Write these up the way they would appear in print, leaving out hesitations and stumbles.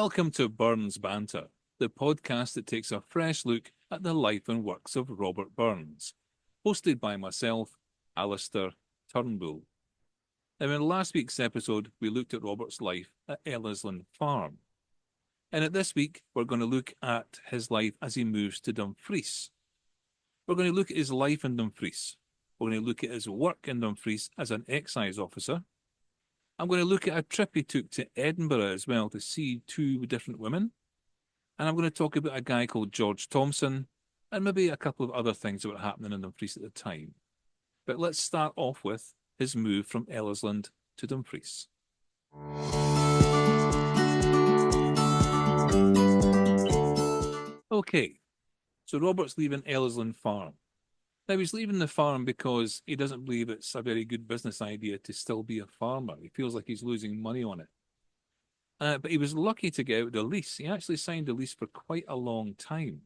Welcome to Burns Banter, the podcast that takes a fresh look at the life and works of Robert Burns, hosted by myself, Alistair Turnbull. Now, in last week's episode, we looked at Robert's life at Ellisland Farm. And at this week, we're going to look at his life as he moves to Dumfries. We're going to look at his life in Dumfries. We're going to look at his work in Dumfries as an excise officer. I'm going to look at a trip he took to Edinburgh as well to see two different women. And I'm going to talk about a guy called George Thomson and maybe a couple of other things that were happening in Dumfries at the time. But let's start off with his move from Ellisland to Dumfries. Okay, so Robert's leaving Ellisland Farm. Now, he's leaving the farm because he doesn't believe it's a very good business idea to still be a farmer. He feels like he's losing money on it. But he was lucky to get out the lease. He actually signed the lease for quite a long time.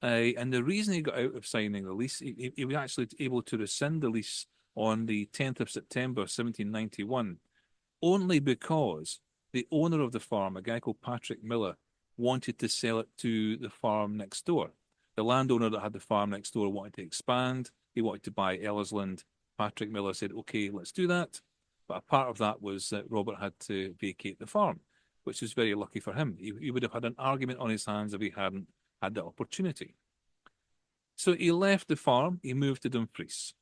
And the reason he got out of signing the lease, he was actually able to rescind the lease on the 10th of September, 1791, only because the owner of the farm, a guy called Patrick Miller, wanted to sell it to the farm next door. The landowner that had the farm next door wanted to expand. He wanted to buy Ellisland. Patrick Miller said, okay, let's do that. But a part of that was that Robert had to vacate the farm, which was very lucky for him. He would have had an argument on his hands if he hadn't had the opportunity. So he left the farm. He moved to Dumfries.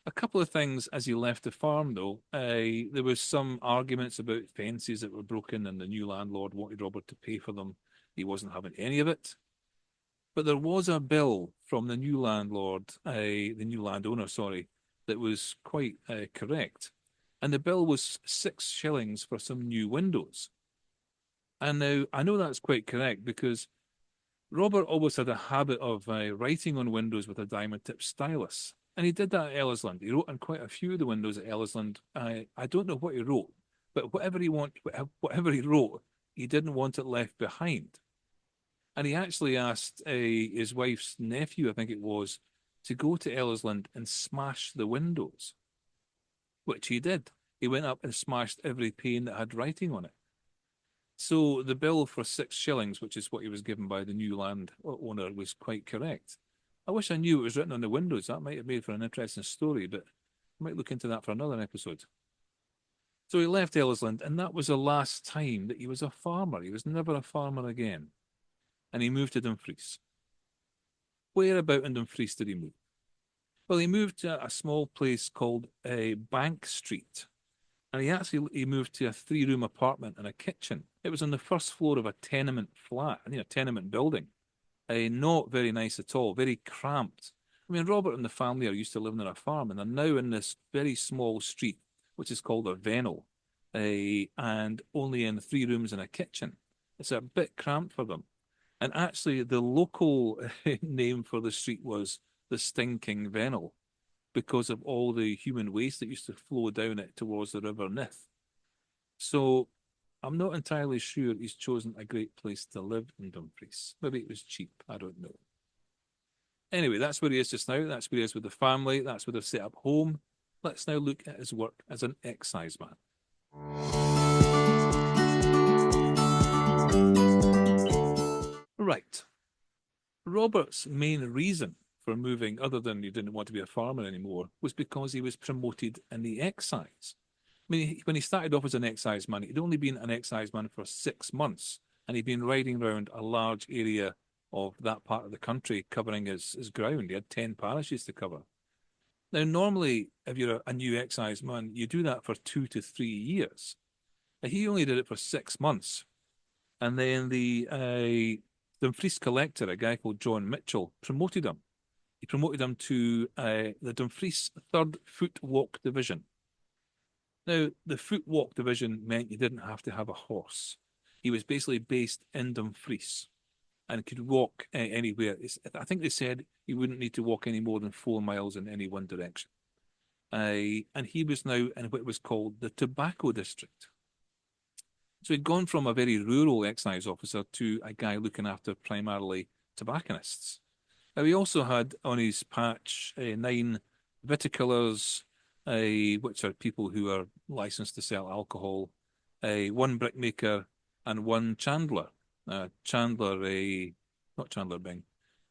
A couple of things as he left the farm, though. There was some arguments about fences that were broken, and the new landlord wanted Robert to pay for them. He wasn't having any of it. But there was a bill from the new landlord, the new landowner, sorry, that was quite correct. And the bill was 6 shillings for some new windows. And now, I know that's quite correct because Robert always had a habit of writing on windows with a diamond-tip stylus. And he did that at Ellisland. He wrote on quite a few of the windows at Ellisland. I don't know what he wrote, but whatever he wrote, he didn't want it left behind. And he actually asked his wife's nephew, I think it was, to go to Ellisland and smash the windows, which he did. He went up and smashed every pane that had writing on it. So the bill for 6 shillings, which is what he was given by the new land owner, was quite correct. I wish I knew it was written on the windows. That might have made for an interesting story, but I might look into that for another episode. So he left Ellisland, and that was the last time that he was a farmer. He was never a farmer again. And he moved to Dumfries. Where about in Dumfries did he move? Well, he moved to a small place called Bank Street. And he moved to a 3-room apartment and a kitchen. It was on the first floor of a tenement flat, a tenement building. Not very nice at all, very cramped. I mean, Robert and the family are used to living on a farm, and they're now in this very small street, which is called a Vennel, and only in 3 rooms and a kitchen. It's a bit cramped for them. And actually, the local name for the street was the Stinking Vennel, because of all the human waste that used to flow down it towards the River Nith. So I'm not entirely sure he's chosen a great place to live in Dumfries. Maybe it was cheap, I don't know. Anyway, that's where he is just now. That's where he is with the family. That's where they've set up home. Let's now look at his work as an exciseman. Right. Robert's main reason for moving, other than he didn't want to be a farmer anymore, was because he was promoted in the excise. I mean, when he started off as an exciseman, he'd only been an exciseman for 6 months, and he'd been riding around a large area of that part of the country, covering his ground. He had 10 parishes to cover. Now, normally, if you're a new exciseman, you do that for 2 to 3 years. And he only did it for 6 months. And then the Dumfries collector, a guy called John Mitchell, promoted him. He promoted him to the Dumfries 3rd Foot Walk Division. Now, the Foot Walk Division meant you didn't have to have a horse. He was basically based in Dumfries and could walk anywhere. I think they said he wouldn't need to walk any more than 4 miles in any one direction. And he was now in what was called the Tobacco District. So he'd gone from a very rural excise officer to a guy looking after primarily tobacconists. Now, he also had on his patch 9 viticulars, which are people who are licensed to sell alcohol, 1 brickmaker, and 1 chandler. Chandler, not Chandler Bing.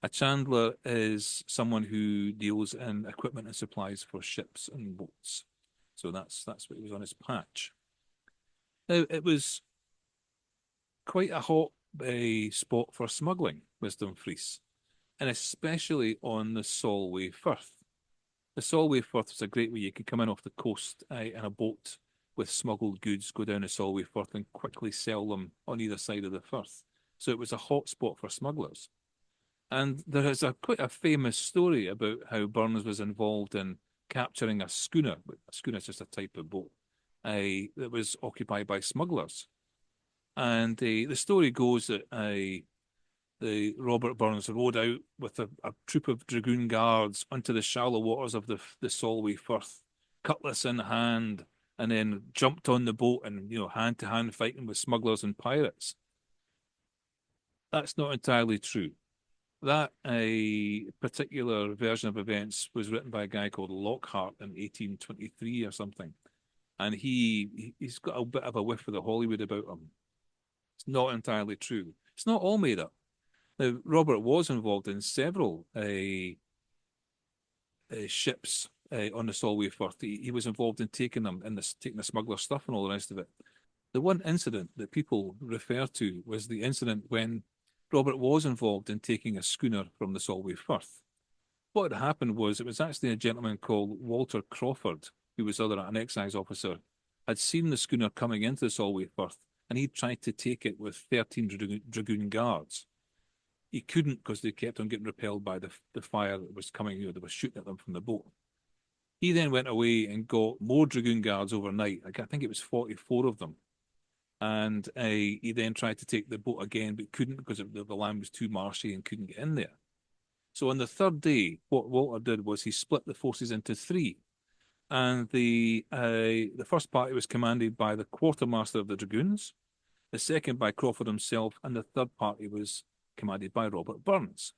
A chandler is someone who deals in equipment and supplies for ships and boats. So that's what he was on his patch. Now, it was quite a hot spot for smuggling, was Dumfries, and especially on the Solway Firth. The Solway Firth was a great way you could come in off the coast in a boat with smuggled goods, go down the Solway Firth and quickly sell them on either side of the firth. So it was a hot spot for smugglers. And there is quite a famous story about how Burns was involved in capturing a schooner. A schooner is just a type of boat that was occupied by smugglers. And the story goes that the Robert Burns rowed out with a troop of dragoon guards onto the shallow waters of the Solway Firth, cutlass in hand, and then jumped on the boat and hand to hand fighting with smugglers and pirates. That's not entirely true. That a particular version of events was written by a guy called Lockhart in 1823 or something, and he's got a bit of a whiff of the Hollywood about him. It's not entirely true. It's not all made up. Now, Robert was involved in several ships on the Solway Firth. He was involved in taking them and taking the smuggler stuff and all the rest of it. The one incident that people refer to was the incident when Robert was involved in taking a schooner from the Solway Firth. What had happened was it was actually a gentleman called Walter Crawford, who was an excise officer, had seen the schooner coming into the Solway Firth, and he tried to take it with 13 dragoon guards. He couldn't because they kept on getting repelled by the fire that was coming, that was shooting at them from the boat. He then went away and got more dragoon guards overnight. I think it was 44 of them. And he then tried to take the boat again, but couldn't because the land was too marshy and couldn't get in there. So on the third day, what Walter did was he split the forces into three. And the first party was commanded by the quartermaster of the dragoons, the second by Crawford himself, and the third party was commanded by Robert Burns.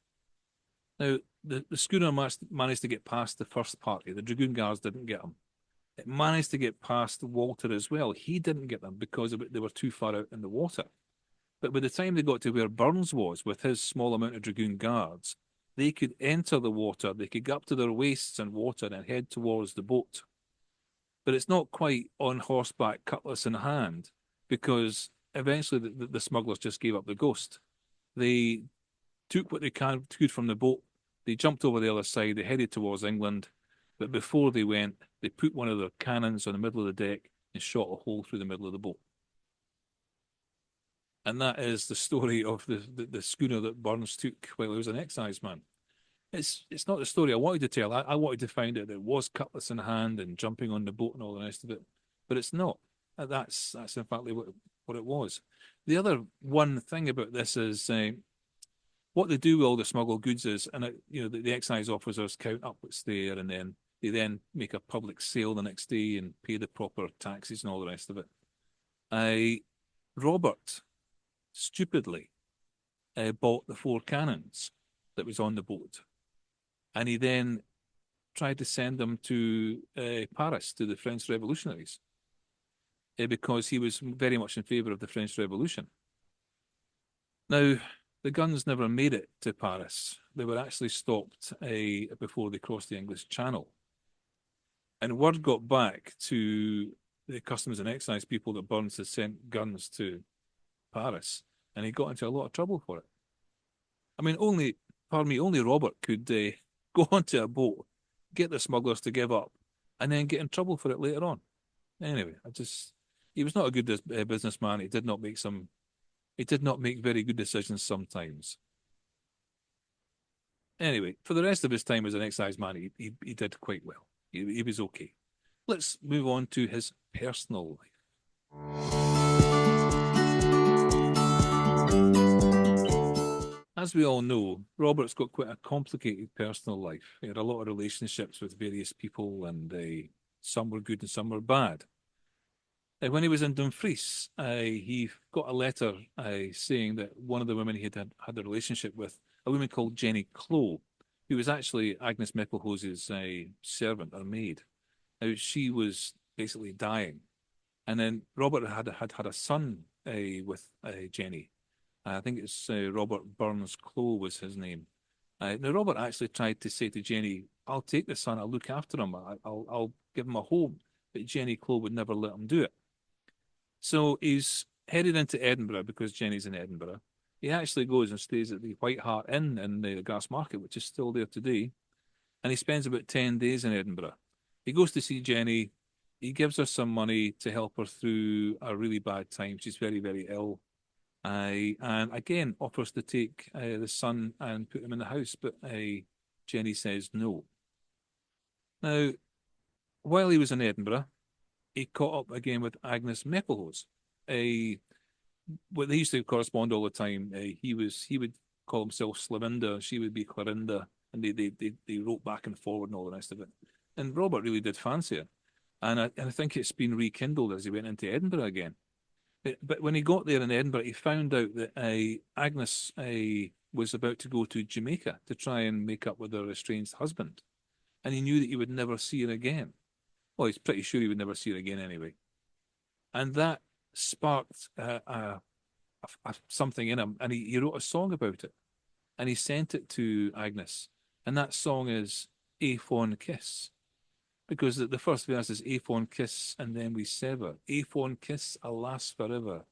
Now, the schooner managed to get past the first party. The dragoon guards didn't get them. It managed to get past Walter as well. He didn't get them because they were too far out in the water. But by the time they got to where Burns was with his small amount of dragoon guards, they could enter the water. They could get up to their waists in water and head towards the boat. But it's not quite on horseback, cutlass in hand, because eventually the smugglers just gave up the ghost. They took what they could from the boat. They jumped over the other side. They headed towards England. But before they went, they put one of their cannons on the middle of the deck and shot a hole through the middle of the boat. And that is the story of the schooner that Burns took while he was an excise man. It's not the story I wanted to tell. I wanted to find out that it was cutlass in hand and jumping on the boat and all the rest of it. But it's not. That's in fact what it was. The other one thing about this is what they do with all the smuggled goods is, and the excise officers count up what's there, and then they then make a public sale the next day and pay the proper taxes and all the rest of it. Robert stupidly bought the 4 cannons that was on the boat, and he then tried to send them to Paris to the French revolutionaries because he was very much in favour of the French Revolution. Now, the guns never made it to Paris. They were actually stopped before they crossed the English Channel. And word got back to the customs and excise people that Burns had sent guns to Paris, and he got into a lot of trouble for it. I mean, only Robert could go onto a boat, get the smugglers to give up, and then get in trouble for it later on. Anyway, he was not a good businessman. He did not make very good decisions sometimes. Anyway, for the rest of his time as an excise man, he did quite well. He was okay. Let's move on to his personal life. As we all know, Robert's got quite a complicated personal life. He had a lot of relationships with various people, and some were good and some were bad. When he was in Dumfries, he got a letter saying that one of the women he had a relationship with, a woman called Jenny Clow, who was actually Agnes Micklehose's servant or maid. Now, she was basically dying. And then Robert had a son with Jenny. I think it's Robert Burns-Clough was his name. Now, Robert actually tried to say to Jenny, I'll take the son, I'll look after him, I'll give him a home. But Jenny Clough would never let him do it. So he's headed into Edinburgh because Jenny's in Edinburgh. He actually goes and stays at the White Hart Inn in the Grassmarket, which is still there today. And he spends about 10 days in Edinburgh. He goes to see Jenny. He gives her some money to help her through a really bad time. She's very, very ill. And again, offers to take the son and put him in the house. But Jenny says no. Now, while he was in Edinburgh, he caught up again with Agnes Mepplehose. Well, they used to correspond all the time. He would call himself Slavinda, she would be Clarinda, and they wrote back and forward and all the rest of it. And Robert really did fancy her, and I think it's been rekindled as he went into Edinburgh again. But when he got there in Edinburgh, he found out that Agnes was about to go to Jamaica to try and make up with her estranged husband, and he knew that he would never see her again. Well, he's pretty sure he would never see her again anyway. And that sparked something in him, and he wrote a song about it, and he sent it to Agnes. And that song is A Fond Kiss, because the first verse is A fond kiss, and then we sever. A fond kiss, alas, forever.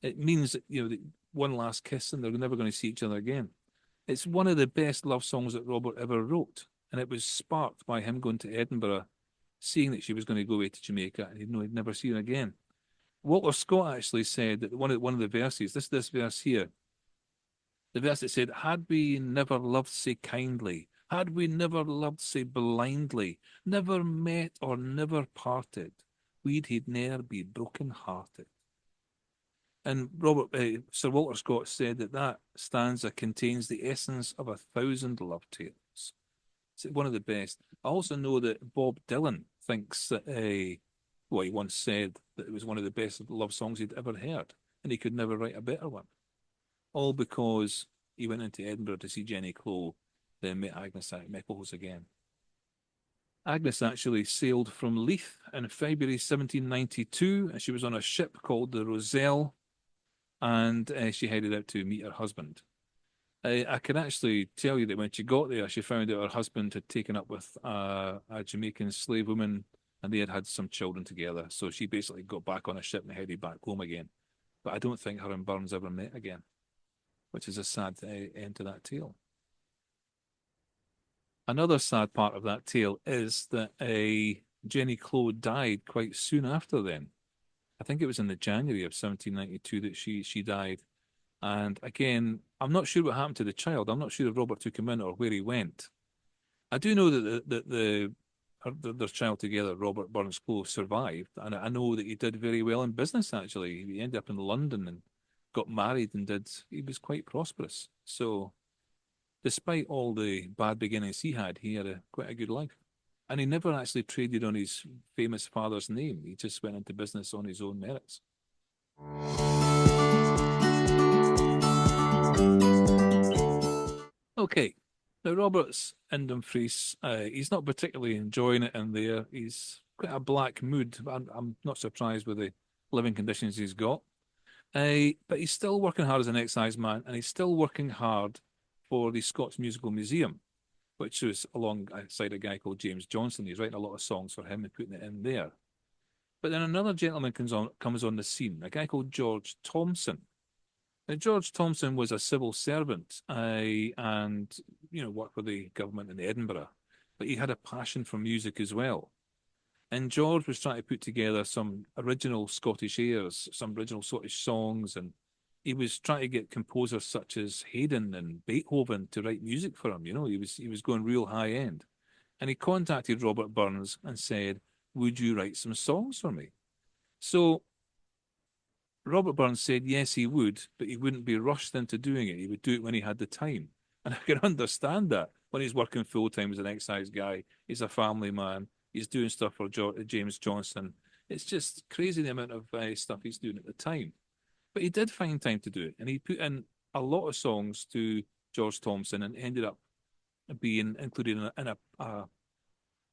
It means that, one last kiss, and they're never going to see each other again. It's one of the best love songs that Robert ever wrote, and it was sparked by him going to Edinburgh, seeing that she was going to go away to Jamaica, and he'd never see her again. Walter Scott actually said that one of the verses, this verse here, the verse that said, "Had we never loved so kindly, had we never loved so blindly, never met or never parted, he'd ne'er be broken-hearted." And Sir Walter Scott said that stanza contains the essence of 1,000 love tales. It's one of the best. I also know that Bob Dylan thinks that he once said that it was one of the best love songs he'd ever heard, and he could never write a better one. All because he went into Edinburgh to see Jenny Clough, then met Agnes Mepplehose again. Agnes actually sailed from Leith in February 1792, and she was on a ship called the Roselle, and she headed out to meet her husband. I can actually tell you that when she got there, she found out her husband had taken up with a Jamaican slave woman, and they had had some children together. So she basically got back on a ship and headed back home again. But I don't think her and Burns ever met again, which is a sad end to that tale. Another sad part of that tale is that Jenny Clough died quite soon after then. I think it was in the January of 1792 that she died. And again, I'm not sure what happened to the child. I'm not sure if Robert took him in or where he went. I do know that their child together, Robert Burns-Clough, survived, and I know that he did very well in business. Actually, he ended up in London and got married, and he was quite prosperous. So, despite all the bad beginnings he had quite a good life, and he never actually traded on his famous father's name. He just went into business on his own merits. Okay, now Robert's in Dumfries. He's not particularly enjoying it in there. He's quite a black mood. I'm not surprised with the living conditions he's got. But he's still working hard as an excise man, and he's still working hard for the Scots Musical Museum, which is alongside a guy called James Johnson. He's writing a lot of songs for him and putting it in there. But then another gentleman comes on the scene, a guy called George Thomson. Now, George Thomson was a civil servant and worked for the government in Edinburgh, but he had a passion for music as well. And George was trying to put together some original Scottish airs, some original Scottish songs, and he was trying to get composers such as Haydn and Beethoven to write music for him. He was going real high end. And he contacted Robert Burns and said, "Would you write some songs for me?" So Robert Burns said yes, he would, but he wouldn't be rushed into doing it. He would do it when he had the time. And I can understand that. When he's working full-time as an excise guy, he's a family man, he's doing stuff for James Johnson. It's just crazy the amount of stuff he's doing at the time. But he did find time to do it, and he put in a lot of songs to George Thomson and ended up being included in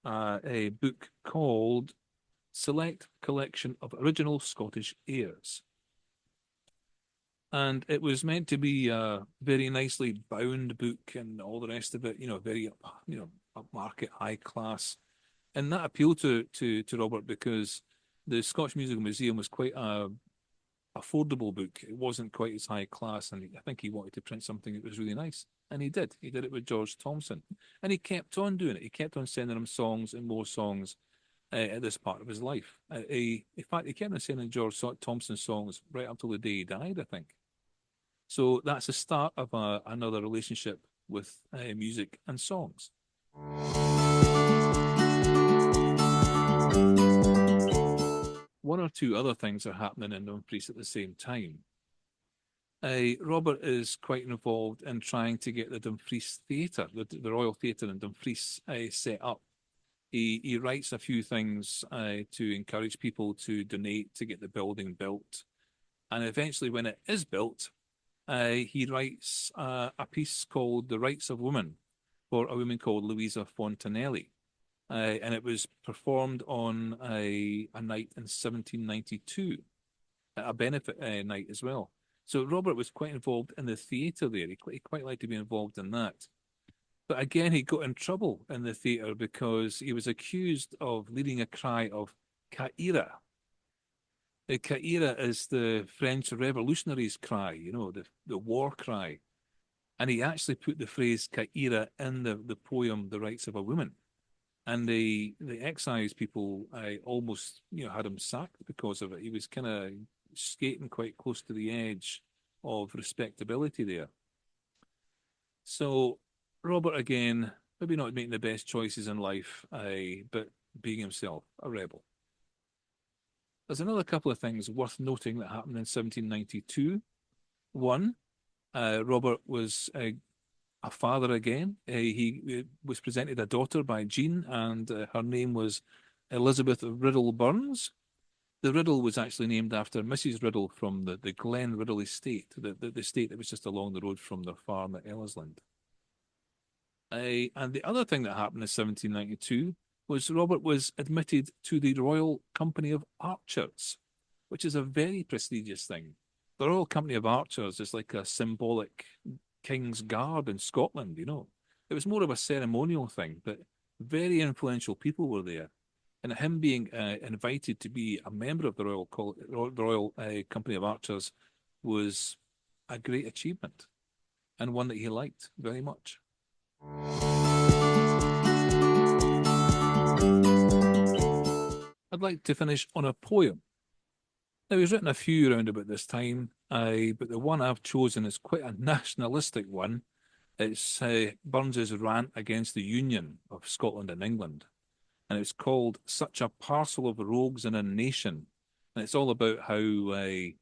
a book called Select Collection of Original Scottish Airs. And it was meant to be a very nicely bound book and all the rest of it, very upmarket, high class. And that appealed to Robert because the Scottish Musical Museum was quite a affordable book. It wasn't quite as high class, and I think he wanted to print something that was really nice. And he did. He did it with George Thomson. And he kept on doing it. He kept on sending him songs and more songs at this part of his life. In fact, he kept on sending George Thomson songs right up till the day he died, I think. So that's the start of another relationship with music and songs. One or two other things are happening in Dumfries at the same time. Robert is quite involved in trying to get the Dumfries Theatre, the Royal Theatre in Dumfries, set up. He writes a few things to encourage people to donate to get the building built. And eventually, when it is built, he writes a piece called The Rights of Women for a woman called Louisa Fontanelli. And it was performed on a night in 1792, a benefit night as well. So Robert was quite involved in the theatre there. He quite liked to be involved in that. But again, he got in trouble in the theatre because he was accused of leading a cry of Caïra. The Caïra is the French revolutionaries' cry, the war cry. And he actually put the phrase Caïra in the poem The Rights of a Woman. And the excise people almost had him sacked because of it. He was kind of skating quite close to the edge of respectability there. So Robert again, maybe not making the best choices in life, but being himself, a rebel. There's another couple of things worth noting that happened in 1792. One, Robert was a father again. He was presented a daughter by Jean, and her name was Elizabeth Riddle Burns. The Riddle was actually named after Mrs. Riddle from the Glen Riddle estate, the estate that was just along the road from their farm at Ellisland. And the other thing that happened in 1792 was Robert was admitted to the Royal Company of Archers, which is a very prestigious thing. The Royal Company of Archers is like a symbolic King's Guard in Scotland, It was more of a ceremonial thing, but very influential people were there. And him being invited to be a member of the Royal Company of Archers was a great achievement and one that he liked very much. I'd like to finish on a poem. Now, he's written a few around about this time, but the one I've chosen is quite a nationalistic one. It's Burns's rant against the union of Scotland and England. And it's called Such a Parcel of Rogues in a Nation. And it's all about how the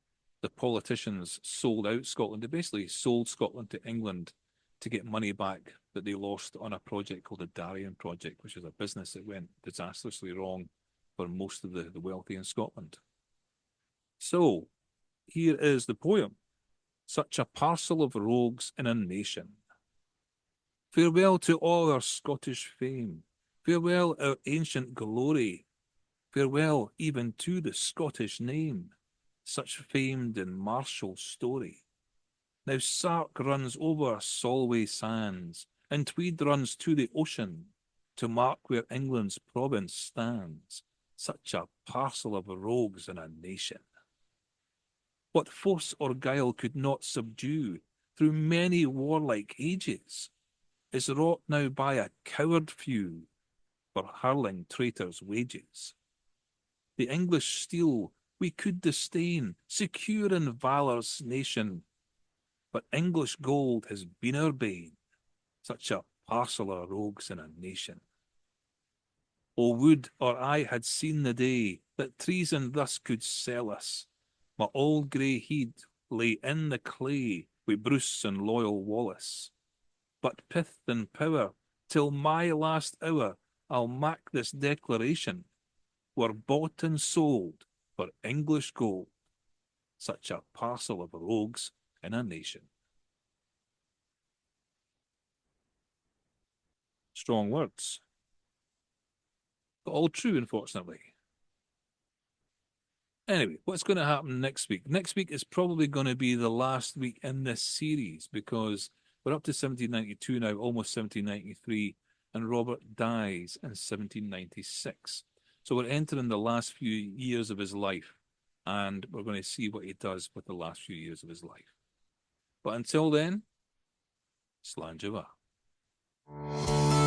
politicians sold out Scotland. They basically sold Scotland to England to get money back that they lost on a project called the Darien Project, which is a business that went disastrously wrong for most of the wealthy in Scotland. So here is the poem, Such a Parcel of Rogues in a Nation. Farewell to all our Scottish fame. Farewell our ancient glory. Farewell even to the Scottish name, such famed in martial story. Now Sark runs over Solway sands, and Tweed runs to the ocean, to mark where England's province stands, such a parcel of rogues in a nation. What force or guile could not subdue through many warlike ages, is wrought now by a coward few, for hurling traitors' wages. The English steel we could disdain, secure in valour's nation, but English gold has been our bane, such a parcel of rogues in a nation. O would or I had seen the day that treason thus could sell us. My old grey heed lay in the clay wi' Bruce and loyal Wallace. But pith and power, till my last hour, I'll mak this declaration. We're bought and sold for English gold, such a parcel of rogues in a nation. Strong words, but all true, unfortunately. Anyway, what's going to happen next week? Next week is probably going to be the last week in this series because we're up to 1792 now, almost 1793, and Robert dies in 1796. So we're entering the last few years of his life, and we're going to see what he does with the last few years of his life. But until then, Slàinte mhath.